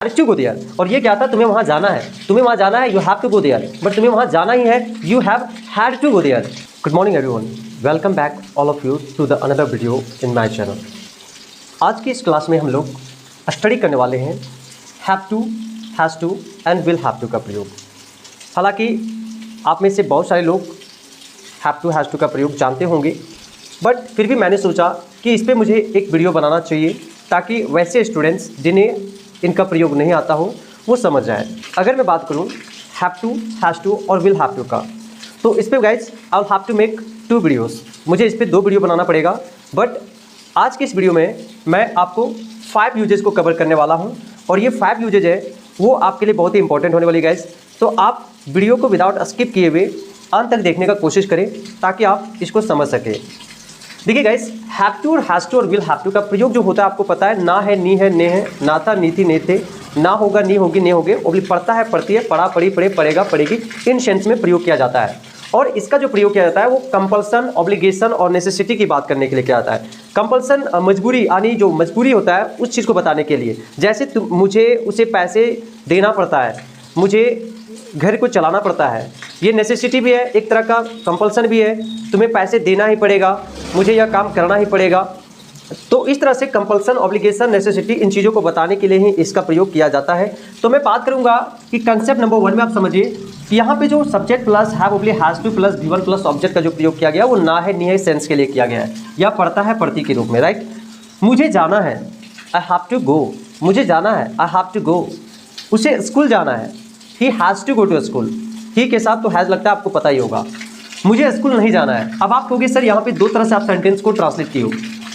Had to go there, और ये क्या था, तुम्हें वहाँ जाना है, तुम्हें वहाँ जाना है, you have to go there, but तुम्हें वहाँ जाना ही है, you have had to go there. Good morning everyone, welcome back all of you to the another video in my channel. आज की इस क्लास में हम लोग स्टडी करने वाले हैं have to, has to and will have to का प्रयोग। हालांकि आप में से बहुत सारे लोग हैव टू, हैज़ टू का प्रयोग जानते होंगे, बट फिर भी मैंने सोचा कि इस पर मुझे एक वीडियो बनाना चाहिए ताकि वैसे स्टूडेंट्स जिन्हें इनका प्रयोग नहीं आता हो वो समझ जाए। अगर मैं बात करूँ हैव टू, हैज़ टू और विल हैव टू का, तो इस पर guys I have to make 2 videos. मुझे इस पर 2 वीडियो बनाना पड़ेगा, बट आज की इस वीडियो में मैं आपको 5 यूजेस को कवर करने वाला हूं, और ये 5 यूजेज है वो आपके लिए बहुत ही इंपॉर्टेंट होने वाली गाइज। तो आप वीडियो को विदाउट स्किप किए हुए अंत तक देखने का कोशिश करें ताकि आप इसको समझ सकें। देखिए गाइज, हैव टू और हैज़ टू और विल हैव टू का प्रयोग जो होता है आपको पता है, ना है, नी है, ने है, ना था, नी थी, ने थे, ना होगा, नी होगी, ने होगे, ओब्लिक पढ़ता है, पढ़ती है, पढ़ा, पढ़ी, पढ़े, पढ़ेगा, पढ़ेगी, इन सेंस में प्रयोग किया जाता है। और इसका जो प्रयोग किया जाता है वो कंपल्सन, ऑब्लिगेशन और नेसेसिटी की बात करने के लिए किया जाता है। कंपल्सन मजबूरी, यानी जो मजबूरी होता है उस चीज़ को बताने के लिए, जैसे मुझे उसे पैसे देना पड़ता है, मुझे घर को चलाना पड़ता है, ये नेसेसिटी भी है, एक तरह का कंपल्सन भी है, तुम्हें पैसे देना ही पड़ेगा, मुझे यह काम करना ही पड़ेगा। तो इस तरह से कंपल्सन, ऑब्लिगेशन, नेसेसिटी, इन चीज़ों को बताने के लिए ही इसका प्रयोग किया जाता है। तो मैं बात करूंगा कि कंसेप्ट नंबर 1 में आप समझिए कि यहाँ पे जो subject plus have oblique has to plus V1 plus object का जो प्रयोग किया गया वो ना है, नी है सेंस के लिए किया गया है, या पढ़ता है, पढ़ती के रूप में, राइट। मुझे जाना है, आई हैव टू गो, मुझे जाना है, आई हैव टू गो। उसे स्कूल जाना है, he has to go to school. He के साथ तो हैज़ लगता है, आपको पता ही होगा। मुझे स्कूल नहीं जाना है, अब आप कहोगे सर यहाँ पे 2 तरह से आप सेंटेंस को ट्रांसलेट किए हो,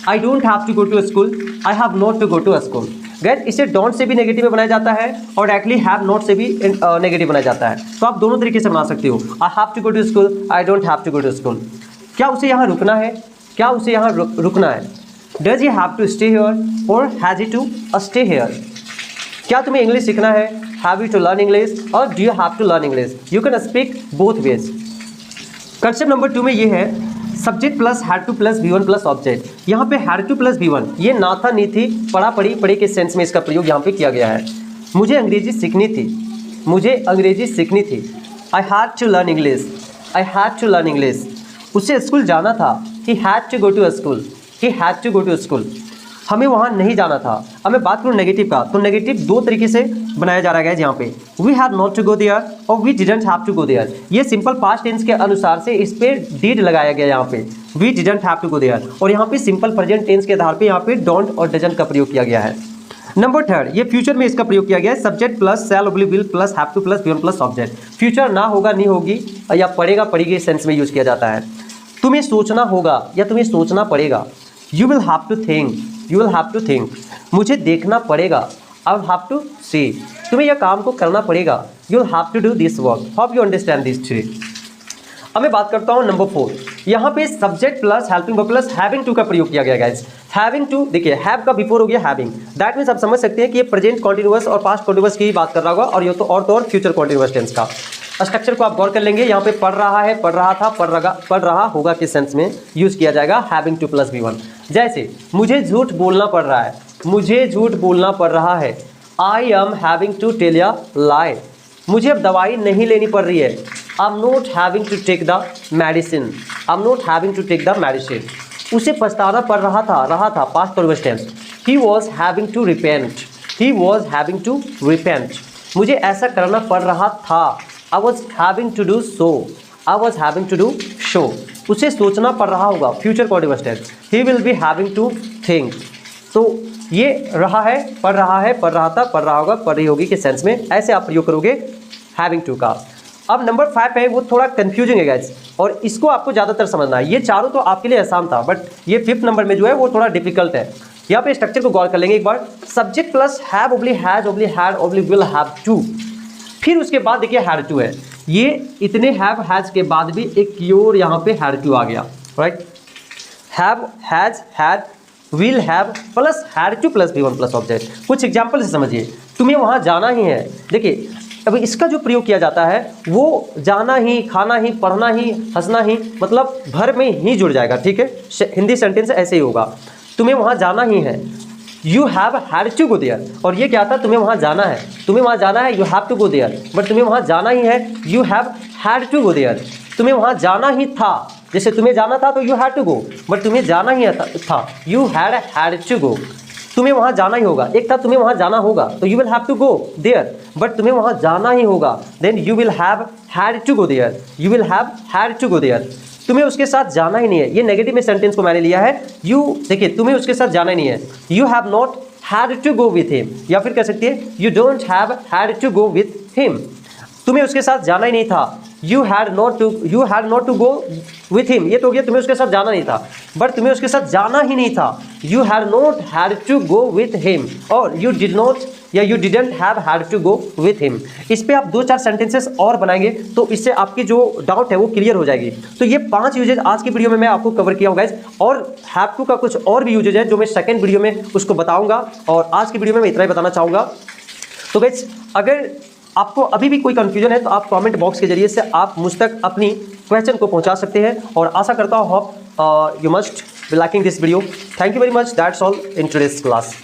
I don't have to go to school, I have not to go to school. Guys इसे डोंट से भी नेगेटिव में बनाया जाता है और डायरेक्टली हैव नॉट से भी नेगेटिव बनाया जाता है। तो आप दोनों तरीके से बना सकते हो, I have to go to school, I don't have to go to school. क्या उसे यहाँ रुकना है, क्या उसे यहाँ रुकना है, does he have to stay here और has he to stay here. क्या तुम्हें इंग्लिश सीखना है, have you to learn English और do you have to learn English. You can speak both ways. Concept number 2 में ये है subject plus had to plus V1 plus object. यहाँ पे हैड टू प्लस V1, ये ना था, नी थी, पढ़ा, पढ़ी, पढ़े के सेंस में इसका प्रयोग यहाँ पे किया गया है। मुझे अंग्रेजी सीखनी थी, मुझे अंग्रेजी सीखनी थी, I had to learn English, I had to learn English. उसे स्कूल जाना था, he had to go to school, he had to go to school. हमें वहाँ नहीं जाना था। अब मैं बात करूँ नेगेटिव का, तो नेगेटिव 2 तरीके से बनाया जा रहा है यहाँ पे, we have not to go there और we didn't have to go there. ये सिंपल पास्ट टेंस के अनुसार से इस पे डिड लगाया गया यहाँ पे, we didn't have to go there, और यहाँ पे सिंपल प्रेजेंट टेंस के आधार पे यहाँ पे डोंट और डजंट का प्रयोग किया गया है। नंबर 3, ये फ्यूचर में इसका प्रयोग किया गया है, subject plus shall oblique will plus have to plus V1 plus object. Future ना होगा, नहीं होगी या पढ़ेगा, पढ़ेगी सेंस में यूज किया जाता है। तुम्हें सोचना होगा या तुम्हें सोचना पड़ेगा, you will have to think, you will have to think. मुझे देखना पड़ेगा, I will have to see. तुम्हें यह काम को करना पड़ेगा, you will have to do this work. Hope you understand this 3। अब मैं बात करता हूँ नंबर 4। यहाँ पे subject plus helping verb plus having to का प्रयोग किया गया गाइस। हैविंग टू, देखिए हैव का बिफोर हो गया हैविंग, दैट मीन्स आप समझ सकते हैं कि ये प्रेजेंट कॉन्टिन्यूअस और पास्ट कॉन्टिन्यूअस की बात कर रहा होगा, और ये तो और फ्यूचर कॉन्टिन्यूअस टेंस का स्ट्रक्चर को आप गौर कर लेंगे। यहाँ पे पढ़ रहा है, पढ़ रहा था, पढ़ रहा होगा के सेंस में यूज किया जाएगा हैविंग टू प्लस V1। जैसे मुझे झूठ बोलना पड़ रहा है, मुझे झूठ बोलना पड़ रहा है, I am having to tell a lie. मुझे अब दवाई नहीं लेनी पड़ रही है, I am not having to take the medicine, I am not having to take the medicine. उसे पछताना पड़ रहा था past continuous tense, he was having to repent, he was having to repent. मुझे ऐसा करना पड़ रहा था, I was having to do so, I was having to do so। उसे सोचना पड़ रहा होगा, future continuous tense, he will be having to think। तो ये रहा है, पढ़ रहा है, पढ़ रहा था, पढ़ रहा होगा, पढ़ रही होगी के सेंस में ऐसे आप प्रयोग करोगे हैविंग टू का। अब नंबर 5 है, वो थोड़ा कंफ्यूजिंग है गाइस, और इसको आपको ज़्यादातर समझना है। ये चारों तो आपके लिए आसान था, बट ये 5th नंबर में जो है वो थोड़ा डिफिकल्ट है। यहाँ पे स्ट्रक्चर को गौर कर लेंगे एक बार, subject plus have oblique has oblique had oblique will have to, फिर उसके बाद देखिए हैड टू है। ये इतने हैव हैज के बाद भी एक की ओर यहाँ पे हैड टू आ गया, right. Have, has, had, will have plus had to plus V1 plus object. कुछ एग्जांपल से समझिए, तुम्हें वहाँ जाना ही है। देखिए अब इसका जो प्रयोग किया जाता है वो जाना ही, खाना ही, पढ़ना ही, हंसना ही, मतलब भर में ही जुड़ जाएगा, ठीक है। हिंदी सेंटेंस ऐसे ही होगा, तुम्हें वहाँ जाना ही है, you have had to go there, और ये क्या था, तुम्हें वहाँ जाना है, तुम्हें वहाँ जाना है, you have to go there, but तुम्हें वहाँ जाना ही है, you have had to go there, तुम्हें वहाँ जाना ही था। जैसे तुम्हें जाना था तो you had to go, but तुम्हें जाना ही था, यू हैड टू गो, तुम्हें वहाँ जाना ही होगा। एक था तुम्हें वहाँ जाना होगा, तो you will have to go there, but तुम्हें वहाँ जाना ही होगा, then you will have had to go there, you will have had to go there. तुम्हें उसके साथ जाना ही नहीं है, ये नेगेटिव में सेंटेंस को मैंने लिया है। यू देखिए, तुम्हें उसके साथ जाना ही नहीं है, you have not had to go with him, या फिर कह सकती है you don't have had to go with him. तुम्हें उसके साथ जाना ही नहीं था, you had not to go with him, ये तो हो गया तुम्हें उसके साथ जाना नहीं था, बट तुम्हें उसके साथ जाना ही नहीं था, you had not had to go with him, और यू डिड नॉट या you didn't have had to go with him. इस पे आप 2-4 सेंटेंसेस और बनाएंगे तो इससे आपकी जो डाउट है वो क्लियर हो जाएगी। तो ये 5 यूजेज आज की वीडियो में मैं आपको कवर किया हूँ गाइज, और हैव टू का कुछ और भी यूजेज है जो मैं सेकंड वीडियो में उसको बताऊंगा, और आज की वीडियो में मैं इतना ही बताना चाहूँगा। तो गाइज, अगर आपको अभी भी कोई कंफ्यूजन है तो आप कमेंट बॉक्स के जरिए से आप मुझ तक अपनी क्वेश्चन को पहुंचा सकते हैं, और आशा करता हूँ you must be liking this video. Thank you very much, that's all in today's class.